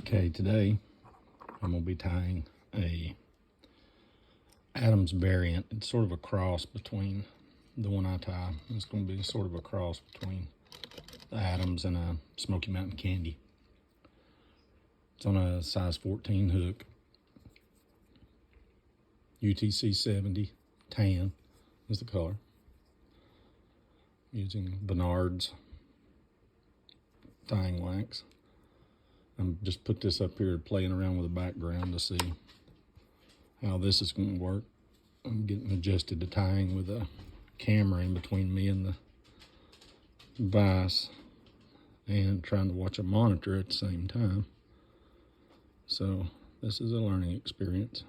Okay, today I'm going to be tying a Adams variant. It's sort of a cross between the one I tie. It's going to be sort of a cross between the Adams and a Smoky Mountain Candy. It's on a size 14 hook. UTC 70 tan is the color. Using Bernard's tying wax. I'm just put this up here playing around with the background to see how this is going to work. I'm getting adjusted to tying with a camera in between me and the vise and trying to watch a monitor at the same time. So this is a learning experience.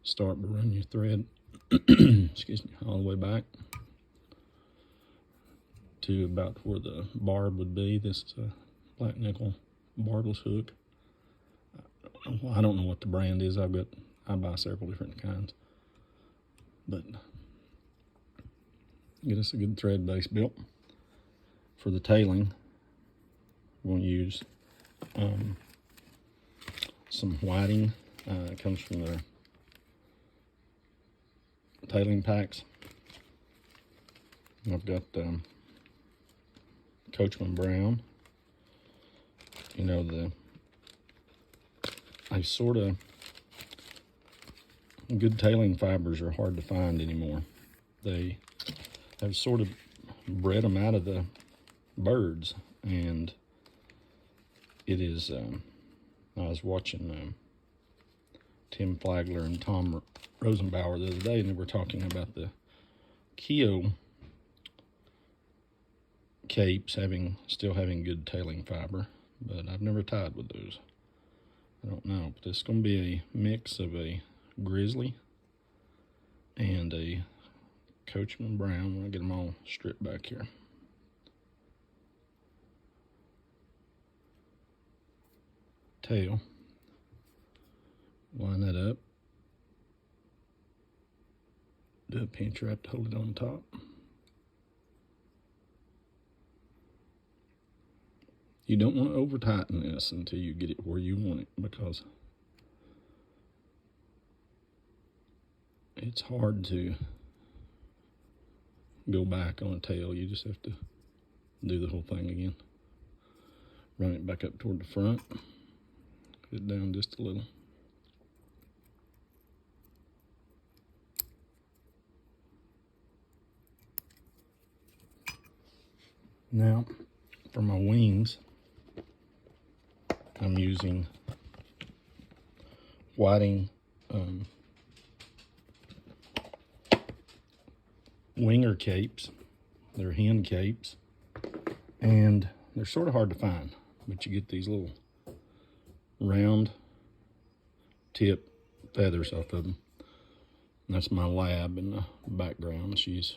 Start by running your thread excuse me, all the way back to about where the barb would be. This is a black nickel barbless hook. I don't know what the brand is. I buy several different kinds, but get us a good thread base built. For the tailing, we're going to use some whiting. It comes from the tailing packs. I've got Coachman Brown. You know, good tailing fibers are hard to find anymore. They have sort of bred them out of the birds, and it is, I was watching Tim Flagler and Tom Rosenbauer the other day, and they were talking about the Keo capes still having good tailing fiber, but I've never tied with those. I don't know, but it's going to be a mix of a grizzly and a Coachman Brown. I'll get them all stripped back here. Tail. Line that up. Do a pinch wrap to hold it on top. You don't want to over tighten this until you get it where you want it, because it's hard to go back on a tail. You just have to do the whole thing again. Run it back up toward the front. Get it down just a little. Now, for my wings, I'm using whiting winger capes. They're hen capes, and they're sort of hard to find, but you get these little round tip feathers off of them. And that's my lab in the background. She's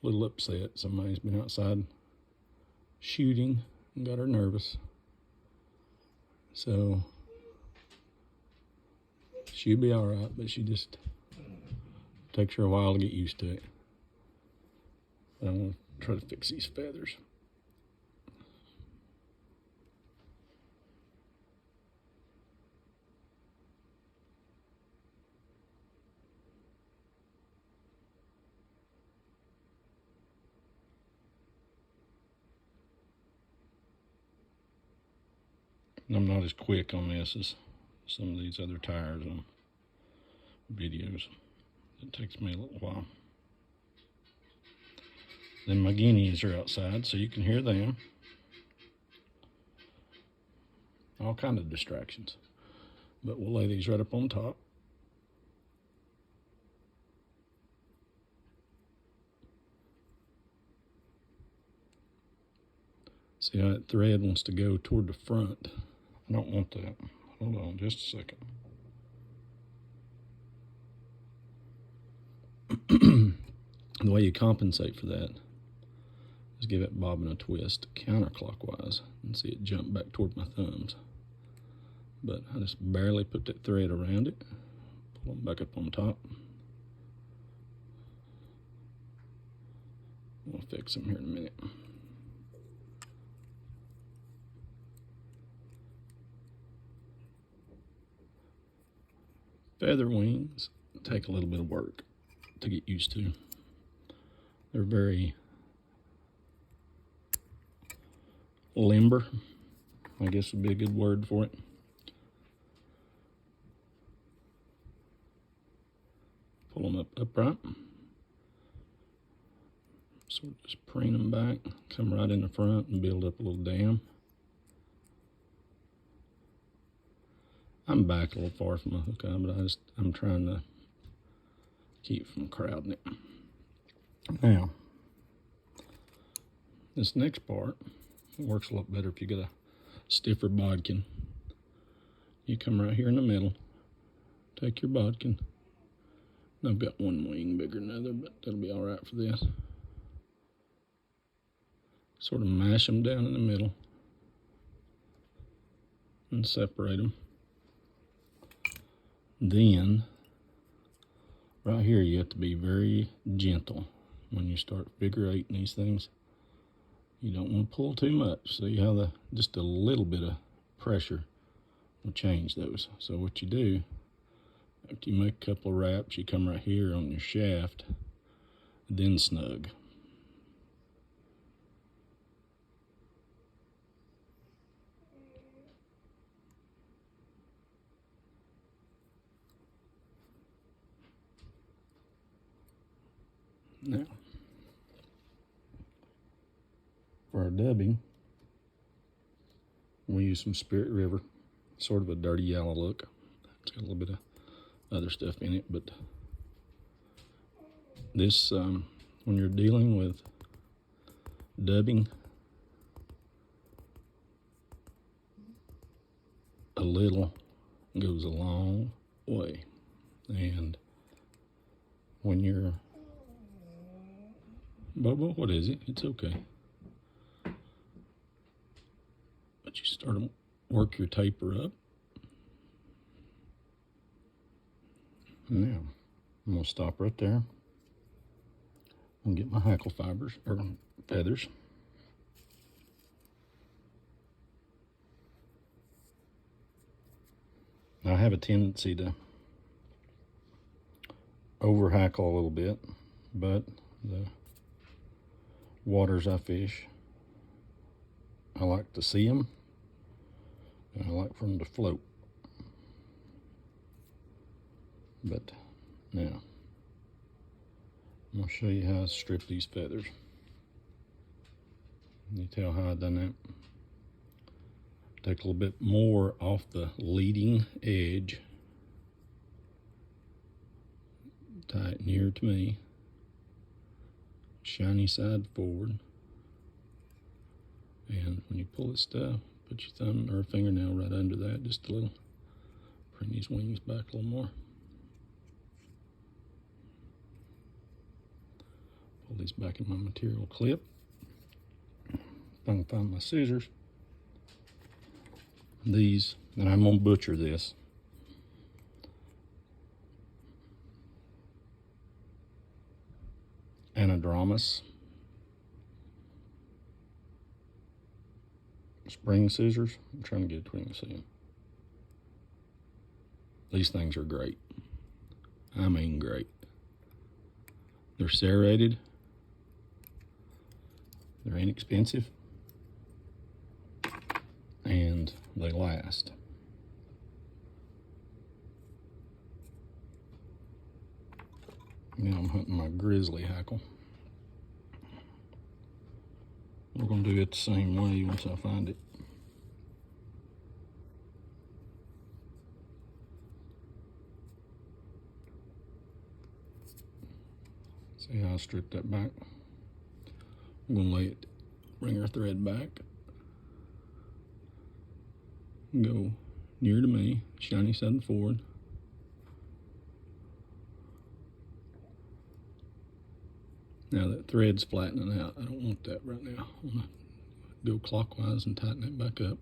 a little upset. Somebody's been outside shooting and got her nervous. So she'll be all right, but she just takes her a while to get used to it. But I'm going to try to fix these feathers. I'm not as quick on this as some of these other tires on videos. It takes me a little while. Then my guineas are outside, so you can hear them. All kind of distractions. But we'll lay these right up on top. See how that thread wants to go toward the front. I don't want that. Hold on just a second. The way you compensate for that is give it bobbin a twist counterclockwise and see it jump back toward my thumbs. But I just barely put that thread around it, pull them back up on top. We'll fix them here in a minute. feather wings take a little bit of work to get used to. They're very limber, I guess would be a good word for it. Pull them up upright. So just preen them back, come right in the front and build up a little dam. I'm back a little far from the hook eye, but I'm trying to keep from crowding it. Now, this next part, it works a lot better if you get a stiffer bodkin. You come right here in the middle, take your bodkin. I've got one wing bigger than the other, but that'll be all right for this. Sort of mash them down in the middle and separate them. Then, right here, you have to be very gentle when you start figure eighting these things. You don't want to pull too much. See how just a little bit of pressure will change those. So what you do, after you make a couple of wraps, you come right here on your shaft, then snug. Now, for our dubbing, we use some Spirit River, sort of a dirty yellow look. It's got a little bit of other stuff in it, but this, when you're dealing with dubbing, a little goes a long way. And when you're, Bubba, what is it? It's okay. But you start to work your taper up. Now, I'm going to stop right there and get my hackle fibers, or feathers. Now, I have a tendency to over hackle a little bit, but the waters I fish, I like to see them, and I like for them to float. But now, I'm going to show you how I strip these feathers. Can you tell how I done that? Take a little bit more off the leading edge. Tie it near to me. Shiny side forward. And when you pull this stuff, put your thumb or fingernail right under that, just a little. Bring these wings back a little more. Pull these back in my material clip. If I can find my scissors. These, and I'm gonna butcher this. Anadromous spring scissors. I'm trying to get it between the two. These things are great. I mean great. They're serrated. They're inexpensive. And they last. Now I'm hunting my grizzly hackle. We're going to do it the same way once I find it. See how I stripped that back? I'm going to lay it, bring our thread back. Go near to me, shiny side forward. Now that thread's flattening out. I don't want that right now. I want to go clockwise and tighten it back up.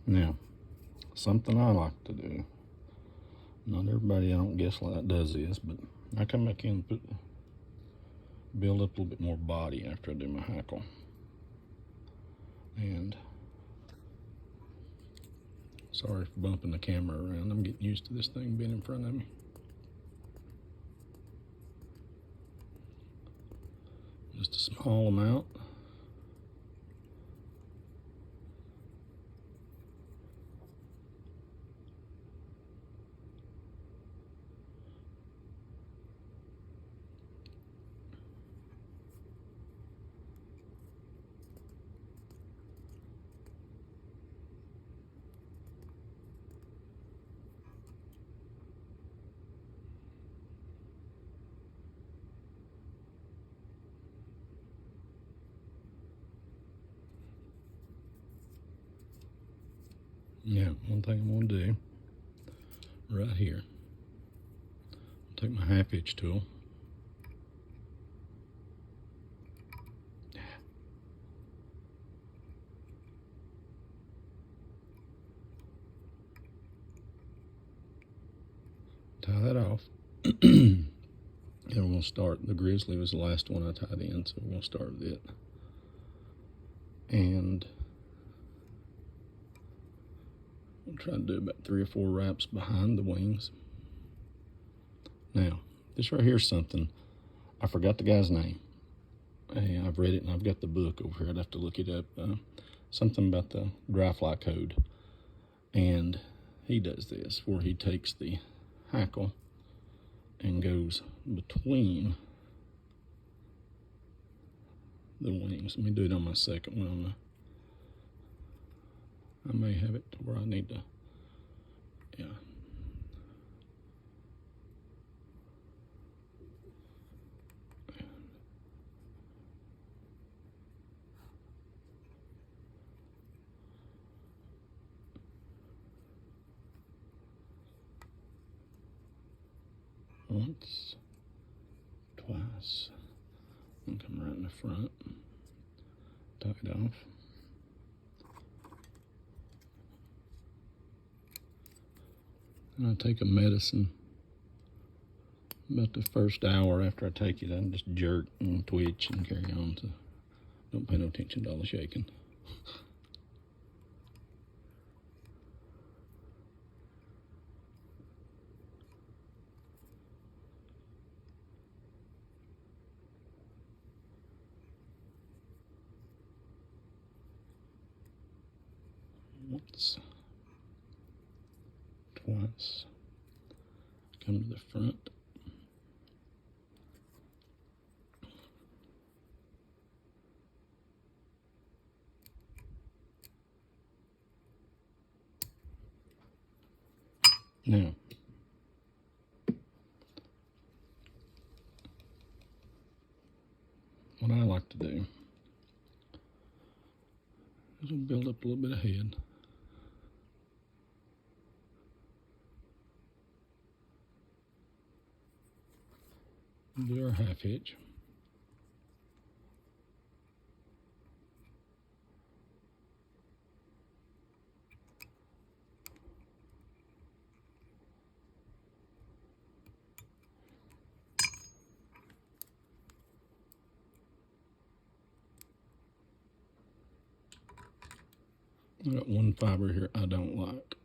Now, something I like to do. Not everybody, I don't guess, like does this, but I come back in and put build up a little bit more body after I do my hackle. And sorry for bumping the camera around. I'm getting used to this thing being in front of me. Just a small amount. Yeah, one thing I'm going to do right here, I'll take my half-inch tool. Tie that off. And we're going to start. The grizzly was the last one I tied in, so we're going to start with it. And I'm trying to do about 3 or 4 wraps behind the wings. Now, this right here is something, I forgot the guy's name. Hey, I've read it and I've got the book over here. I'd have to look it up. Something about the dry fly code. And he does this where he takes the hackle and goes between the wings. Let me do it on my second one. I may have it to where I need to, yeah. Once, twice, and come right in the front, tie it off. And I take a medicine about the first hour after I take it. I just jerk and twitch and carry on. So don't pay no attention to all the shaking. Once, twice, come to the front. Now, what I like to do is we'll build up a little bit of head. Do our half hitch. I got one fiber here I don't like.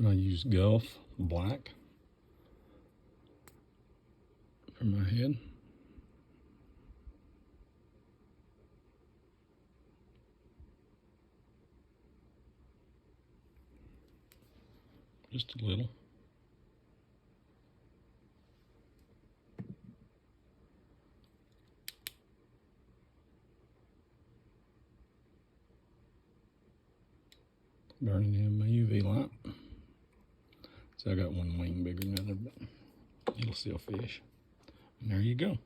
I use Gulf Black for my head. Just a little. Burning in my UV light. So I got one wing bigger than the other, but it'll still fish. And there you go.